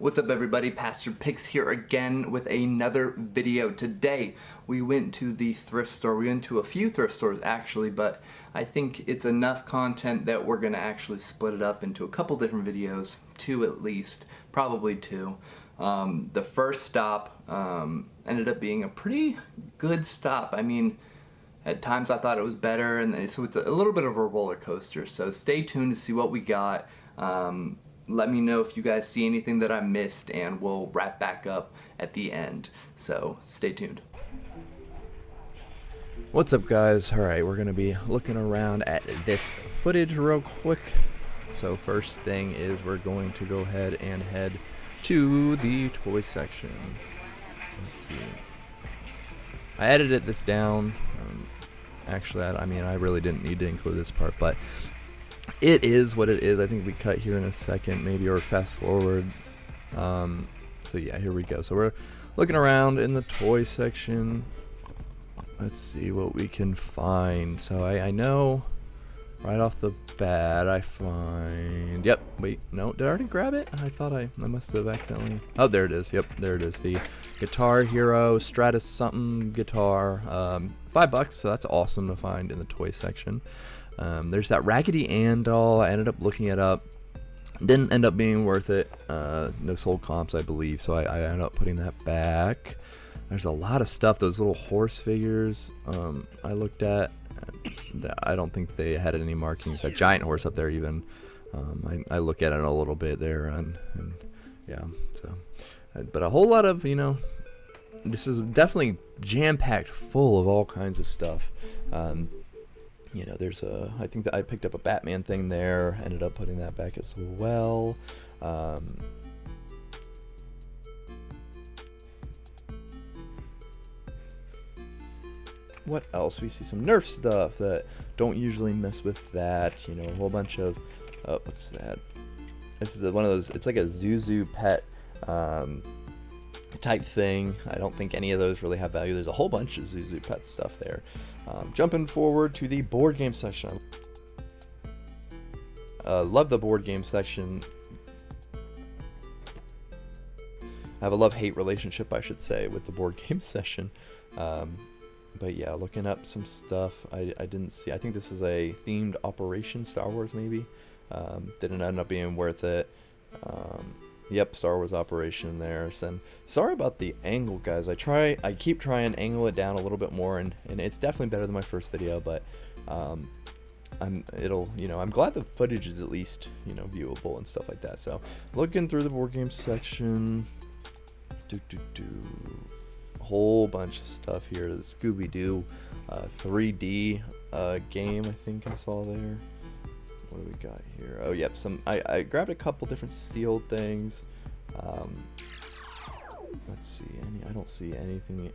What's up everybody, Pastor Pix here again with another video. Today we went to the thrift store. We went to a few thrift stores actually, but I think it's enough content that we're going to actually split it up into a couple different videos, two at least, probably two. The first stop ended up being a pretty good stop. I mean, at times I thought it was better, and so it's a little bit of a roller coaster. So stay tuned to see what we got. Let me know if you guys see anything that I missed, and we'll wrap back up at the end. So stay tuned. What's up guys? Alright, we're going to be looking around at this footage real quick. So first thing is we're going to go ahead and head to the toy section. Let's see. I edited this down. Actually, I mean, I really didn't need to include this part, but it is what it is. I think we cut here in a second, maybe, or fast forward. So yeah, here we go. So we're looking around in the toy section. Let's see what we can find. So I know right off the bat I find, yep, wait, no, did I already grab it? I thought I must have accidentally, oh, there it is. Yep, there it is, the Guitar Hero Stratus something guitar. $5, so that's awesome to find in the toy section. There's that Raggedy Ann doll. I ended up looking it up. Didn't end up being worth it. No sold comps, I believe, so I ended up putting that back. There's a lot of stuff. Those little horse figures I looked at. I don't think they had any markings. That giant horse up there even. I look at it a little bit there, and yeah. So, but a whole lot of, you know, this is definitely jam-packed full of all kinds of stuff. You know, there's I think that I picked up a Batman thing there, ended up putting that back as well. What else? We see some Nerf stuff that don't usually mess with that. You know, a whole bunch of, what's that? This is one of those, it's like a Zuzu pet type thing. I don't think any of those really have value. There's a whole bunch of Zuzu pet stuff there. Jumping forward to the board game section. Love the board game section. I have a love-hate relationship, I should say, with the board game session. But yeah, looking up some stuff I didn't see. I think this is a themed Operation Star Wars, maybe. Didn't end up being worth it. Yep, Star Wars Operation there. And sorry about the angle, guys. I keep trying to angle it down a little bit more, and it's definitely better than my first video, but I'm glad the footage is at least, you know, viewable and stuff like that. So looking through the board game section, a whole bunch of stuff here. The Scooby-Doo 3D game, I think I saw there. What do we got here? Oh, yep, I grabbed a couple different sealed things. Let's see, I don't see anything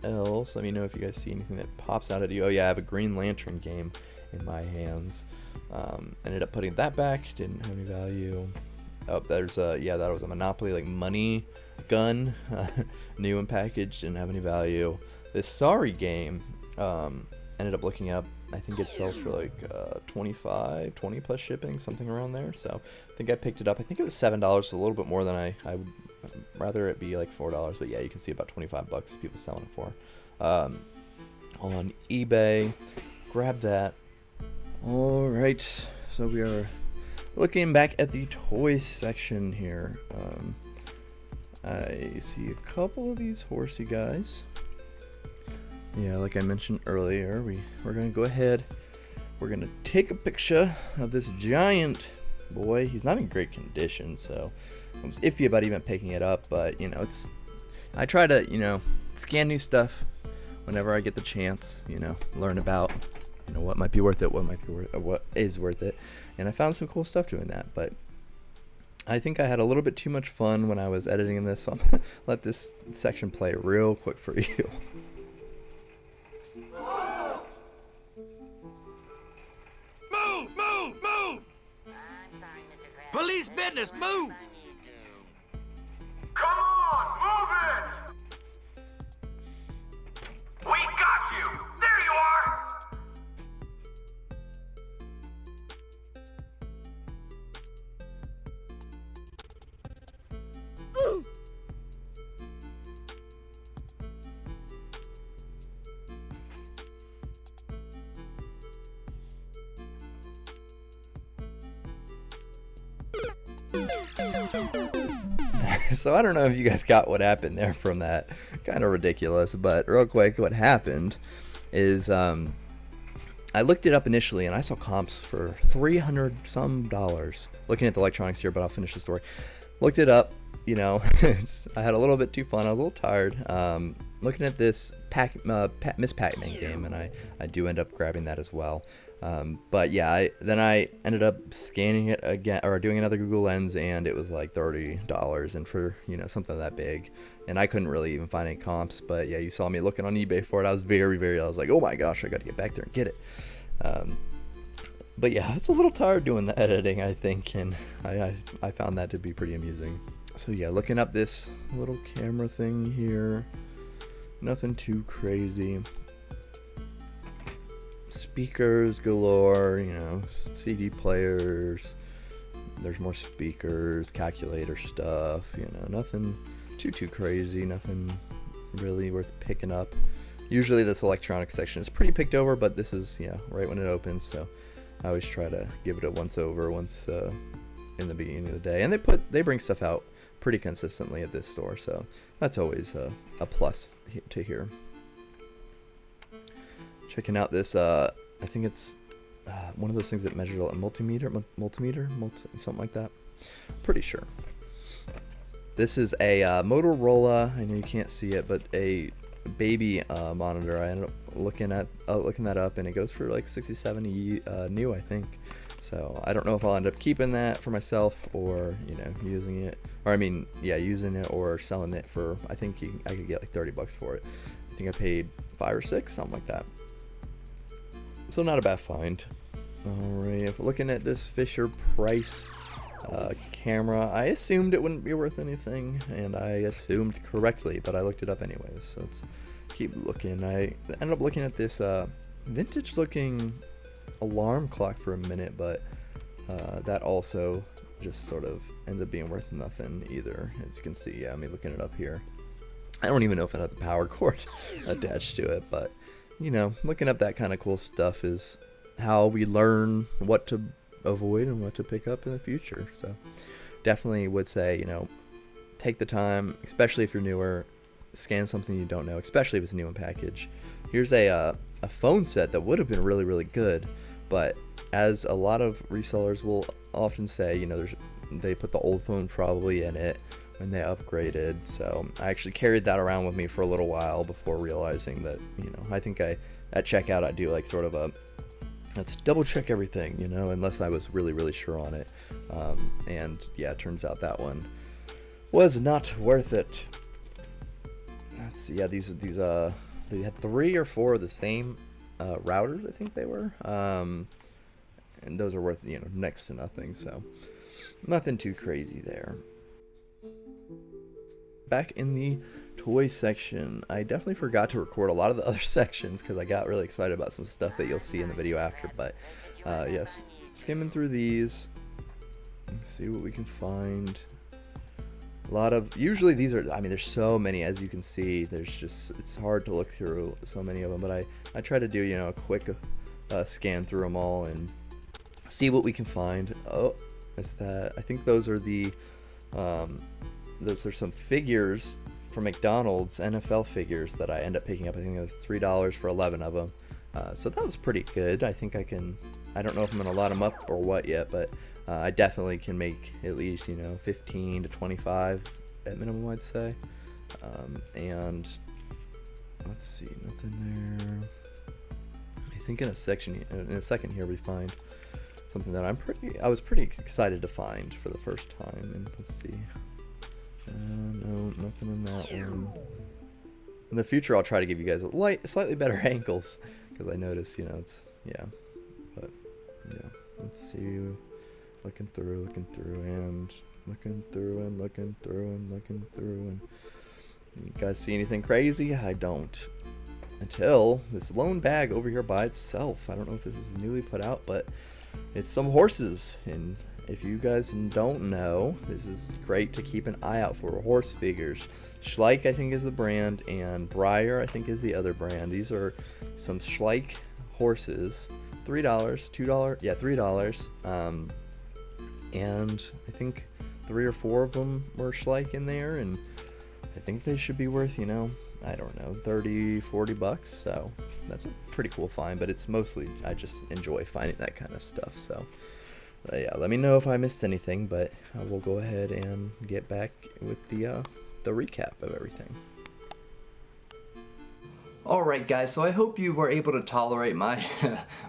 else. Let me know if you guys see anything that pops out at you. Oh yeah, I have a Green Lantern game in my hands. Ended up putting that back, didn't have any value. Oh, there's yeah, that was a Monopoly, like, money gun, new and packaged, didn't have any value. This Sorry game, ended up looking up. I think it sells for like 20 plus shipping, something around there. So I think I picked it up. I think it was $7, so a little bit more than I would rather it be like $4. But yeah, you can see about 25 bucks people selling it for on eBay. Grab that. All right, so we are looking back at the toy section here. I see a couple of these horsey guys. Yeah, like I mentioned earlier, we're gonna go ahead. We're gonna take a picture of this giant boy. He's not in great condition, so I was iffy about even picking it up. But you know, I try to, you know, scan new stuff whenever I get the chance. You know, learn about, you know, what might be worth it, what is worth it, and I found some cool stuff doing that. But I think I had a little bit too much fun when I was editing this, so I'm gonna let this section play real quick for you. Police business, move! Come on, move it! We got you! There you are! So I don't know if you guys got what happened there from that. Kind of ridiculous, but real quick, what happened is I looked it up initially and I saw comps for $300 some. Looking at the electronics here, but I'll finish the story. Looked it up, you know, I had a little bit too fun. I was a little tired. Looking at this Miss Pac-Man game, and I do end up grabbing that as well. But yeah, then I ended up scanning it again, or doing another Google Lens, and it was like $30, and for, you know, something that big, and I couldn't really even find any comps. But yeah, you saw me looking on eBay for it. I was I was like, oh my gosh, I got to get back there and get it. But yeah, it's a little tired doing the editing, I think, and I found that to be pretty amusing. So yeah, looking up this little camera thing here, nothing too crazy. Speakers galore, you know, CD players, there's more speakers, calculator stuff, you know, nothing too crazy, nothing really worth picking up. Usually this electronics section is pretty picked over, but this is, you know, right when it opens, so I always try to give it a once over in the beginning of the day. And they bring stuff out pretty consistently at this store, so that's always a plus to hear. Checking out this, I think it's one of those things that measures a multimeter, something like that. Pretty sure. This is a Motorola. I know you can't see it, but a baby monitor. I ended up looking that up, and it goes for like $60-70 new, I think. So I don't know if I'll end up keeping that for myself, or, you know, using it, or using it or selling it for, I think I could get like $30 for it. I think I paid $5 or $6, something like that. So not a bad find. Alright, if we're looking at this Fisher Price camera, I assumed it wouldn't be worth anything, and I assumed correctly, but I looked it up anyways, so let's keep looking. I ended up looking at this vintage looking alarm clock for a minute, but that also just sort of ends up being worth nothing either, as you can see. Yeah, me looking it up here, I don't even know if it had the power cord attached to it, but, you know, looking up that kind of cool stuff is how we learn what to avoid and what to pick up in the future. So definitely would say, you know, take the time, especially if you're newer, scan something you don't know, especially if it's new in package. Here's a phone set that would have been really good, but as a lot of resellers will often say, you know, they put the old phone probably in it when they upgraded. So I actually carried that around with me for a little while before realizing that, you know, I think at checkout I do like sort of let's double check everything, you know, unless I was really sure on it. And yeah, it turns out that one was not worth it. Let's see. Yeah, these they had 3 or 4 of the same routers, I think they were, and those are worth, you know, next to nothing. So nothing too crazy there. Back in the toy section, I definitely forgot to record a lot of the other sections because I got really excited about some stuff that you'll see in the video after. But yes, skimming through these, let's see what we can find. A lot of, usually these are, I mean, there's so many, as you can see, it's hard to look through so many of them, but I try to do, you know, a quick scan through them all and see what we can find. Oh, is that, I think those are those are some figures from McDonald's, NFL figures, that I end up picking up. I think it was $3 for 11 of them. So that was pretty good. I think I don't know if I'm going to lot them up or what yet, but I definitely can make at least, you know, 15 to 25 at minimum, I'd say. And let's see, nothing there. I think in a second here we find something that I was pretty excited to find for the first time. And let's see. No, nothing in that one. In the future, I'll try to give you guys slightly better angles, because I notice, you know, but yeah, let's see. Looking through, and you guys see anything crazy? I don't. Until this lone bag over here by itself. I don't know if this is newly put out, but it's some horses. And if you guys don't know, this is great to keep an eye out for horse figures. Schleich, I think, is the brand, and Breyer, I think, is the other brand. These are some Schleich horses. $3, $2, yeah, $3. And I think 3 or 4 of them were Schleich in there, and I think they should be worth, I don't know, 30, 40 bucks. So that's a pretty cool find, but it's mostly, I just enjoy finding that kind of stuff. So yeah, let me know if I missed anything, but we'll go ahead and get back with the recap of everything. Alright guys, so I hope you were able to tolerate my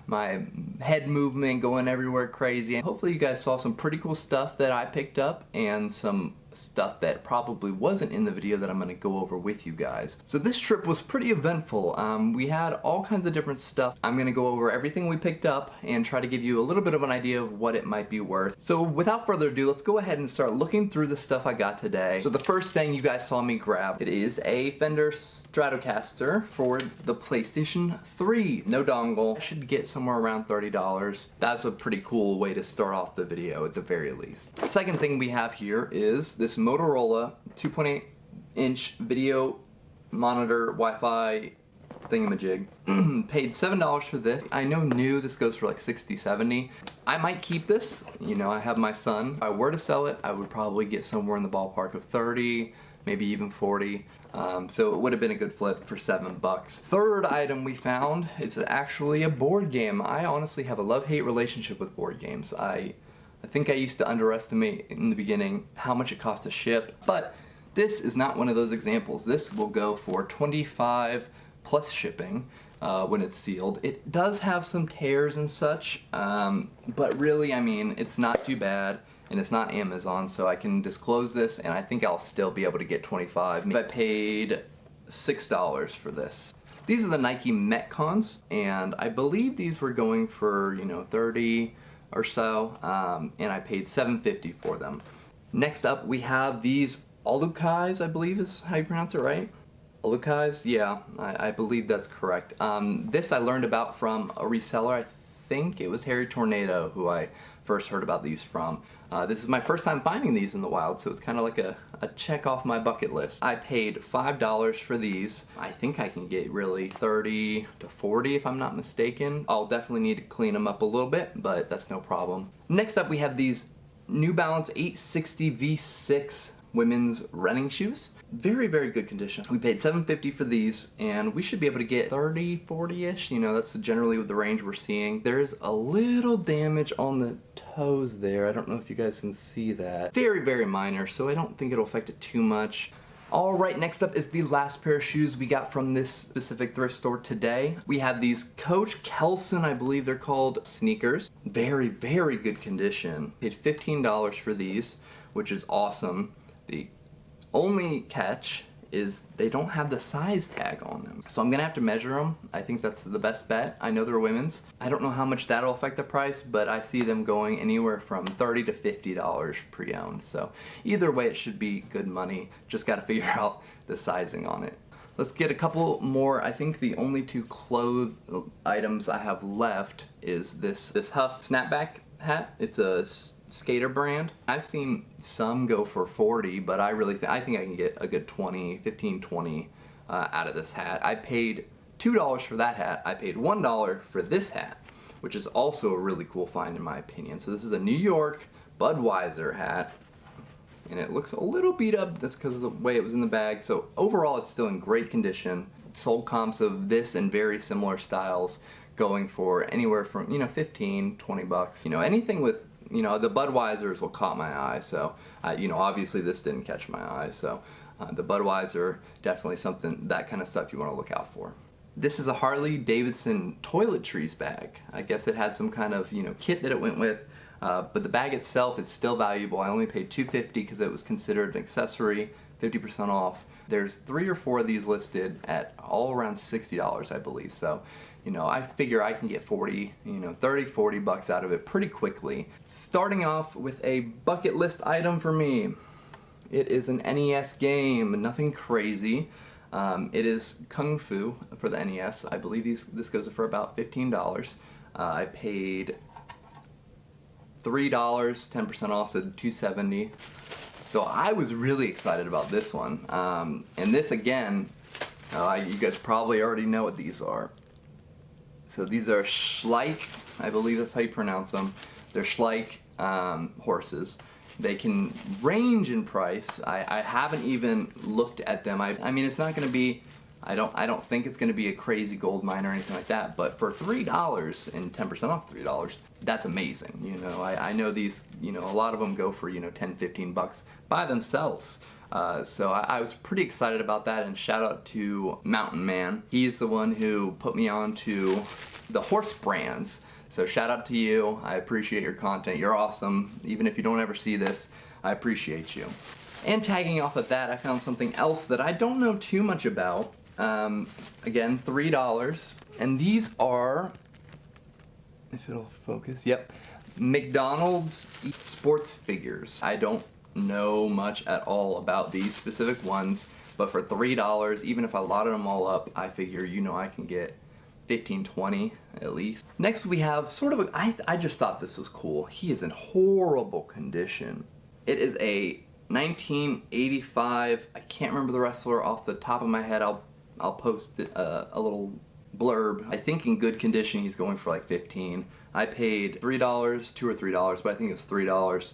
my head movement going everywhere crazy. And hopefully you guys saw some pretty cool stuff that I picked up and some stuff that probably wasn't in the video that I'm going to go over with you guys. So this trip was pretty eventful. We had all kinds of different stuff. I'm going to go over everything we picked up and try to give you a little bit of an idea of what it might be worth. So without further ado, let's go ahead and start looking through the stuff I got today. So the first thing you guys saw me grab, it is a Fender Stratocaster for the PlayStation 3. No dongle. I should get somewhere around $30. That's a pretty cool way to start off the video at the very least. The second thing we have here is this Motorola 2.8 inch video monitor Wi-Fi thingamajig. Paid $7 for this. I know new, this goes for like $60, $70. I might keep this. I have my son. If I were to sell it, I would probably get somewhere in the ballpark of 30, maybe even 40. So it would have been a good flip for $7. Third item we found is actually a board game. I honestly have a love-hate relationship with board games. I think I used to underestimate in the beginning how much it costs to ship, but this is not one of those examples. This will go for $25 plus shipping when it's sealed. It does have some tears and such, but really, I mean, it's not too bad, and it's not Amazon, so I can disclose this, and I think I'll still be able to get $25. I paid $6 for this. These are the Nike Metcons, and I believe these were going for, $30 or so, and I paid $7.50 for them. Next up, we have these Olukais, I believe is how you pronounce it, right? Olukais? Yeah, I believe that's correct. This I learned about from a reseller. I think it was Harry Tornado who I first heard about these from. This is my first time finding these in the wild, so it's kind of like a check off my bucket list. I paid $5 for these. I think I can get really 30 to 40 if I'm not mistaken. I'll definitely need to clean them up a little bit, but that's no problem. Next up, we have these New Balance 860 V6 women's running shoes. Very, very good condition. We paid $7.50 for these, and we should be able to get 30, 40-ish. That's generally the range we're seeing. There's a little damage on the toes there. I don't know if you guys can see that. Very, very minor, so I don't think it'll affect it too much. Alright, next up is the last pair of shoes we got from this specific thrift store today. We have these Coach Kelson, I believe they're called, sneakers. Very, very good condition. Paid $15 for these, which is awesome. The only catch is they don't have the size tag on them. So I'm gonna have to measure them. I think that's the best bet. I know they're women's. I don't know how much that'll affect the price, but I see them going anywhere from $30 to $50 pre-owned. So either way, it should be good money. Just gotta figure out the sizing on it. Let's get a couple more. I think the only two clothes items I have left is this Huff snapback hat. It's a skater brand. I've seen some go for 40, but I think I can get a good 15, 20 out of this hat. I paid $2 for that hat. I paid $1 for this hat, which is also a really cool find in my opinion. So this is a New York Budweiser hat, and it looks a little beat up. That's because of the way it was in the bag. So overall, it's still in great condition. Sold comps of this and very similar styles going for anywhere from 15, 20 bucks. Anything with the Budweisers will caught my eye, so obviously this didn't catch my eye, so the Budweiser, definitely something, that kind of stuff you want to look out for. This is a Harley Davidson toiletries bag. I guess it had some kind of kit that it went with, but the bag itself is still valuable. I only paid $2.50 because it was considered an accessory, 50% off. There's 3 or 4 of these listed at all around $60, I believe, so I figure I can get 40, 30, 40 bucks out of it pretty quickly. Starting off with a bucket list item for me. It is an NES game, nothing crazy. It is Kung Fu for the NES. I believe this goes for about $15. I paid $3, 10% off, so $2.70. So I was really excited about this one. And this again, you guys probably already know what these are. So these are Schleich, I believe that's how you pronounce them. They're Schleich horses. They can range in price. I haven't even looked at them. I mean, it's not going to be, I don't think it's going to be a crazy gold mine or anything like that, but for $3 and 10% off $3, that's amazing. You know, I know these, you know, a lot of them go for, you know, 10, 15 bucks by themselves. So I was pretty excited about that, and shout out to Mountain Man. He's the one who put me on to the horse brands. So shout out to you. I appreciate your content. You're awesome. Even if you don't ever see this, I appreciate you. And tagging off of that, I found something else that I don't know too much about. Again, $3. And these are, if it'll focus, yep, McDonald's sports figures. I don't know much at all about these specific ones, but for $3, even if I lotted them all up, I figure, you know, I can get 15, 20 at least. Next we have sort of I just thought this was cool. He is in horrible condition. It is a 1985, I can't remember the wrestler off the top of my head. I'll post a little blurb. I think in good condition he's going for like 15. I paid $3, $2 or $3, but I think it was $3.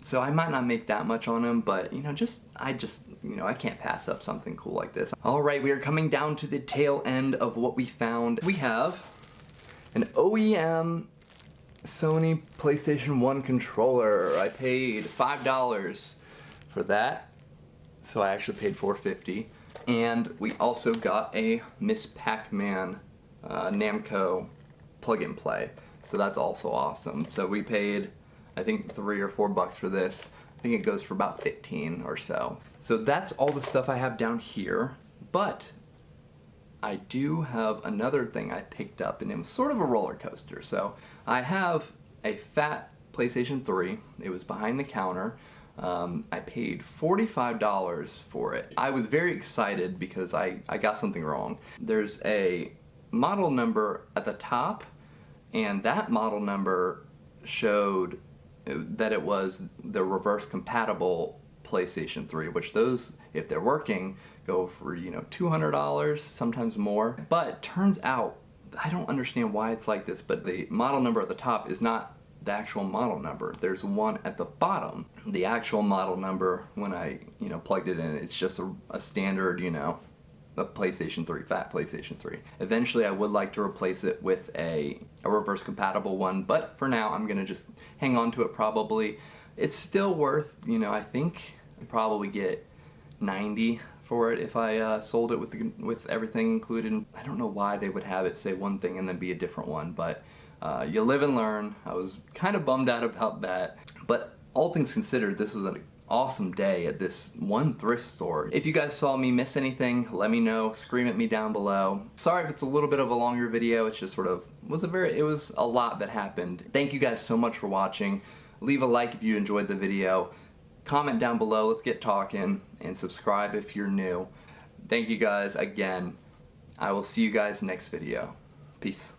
So I might not make that much on him, but you know, I can't pass up something cool like this. All right, we are coming down to the tail end of what we found. We have an OEM Sony PlayStation 1 controller. I paid $5 for that, so I actually paid $4.50. And we also got a Miss Pac-Man Namco plug-and play, so that's also awesome. So we paid, I think, $3 or $4 for this. I think it goes for about 15 or so. So that's all the stuff I have down here, but I do have another thing I picked up, and it was sort of a roller coaster. So I have a fat PlayStation 3. It was behind the counter. I paid $45 for it. I was very excited because I got something wrong. There's a model number at the top, and that model number showed that it was the reverse compatible PlayStation 3, which those, if they're working, go for, you know, $200, sometimes more. But turns out, I don't understand why it's like this, but the model number at the top is not the actual model number. There's one at the bottom. The actual model number, when I, you know, plugged it in, it's just a standard, you know, a PlayStation 3, fat PlayStation 3. Eventually I would like to replace it with a reverse compatible one, but for now I'm gonna just hang on to it probably. It's still worth, you know, I think I'd probably get 90 for it if I sold it with everything included. I don't know why they would have it say one thing and then be a different one, but you live and learn. I was kind of bummed out about that, but all things considered, this was an awesome day at this one thrift store. If you guys saw me miss anything, let me know. Scream at me down below. Sorry if it's a little bit of a longer video. It's just sort of it was a lot that happened. Thank you guys so much for watching. Leave a like if you enjoyed the video. Comment down below. Let's get talking, and subscribe if you're new. Thank you guys again. I will see you guys next video. Peace.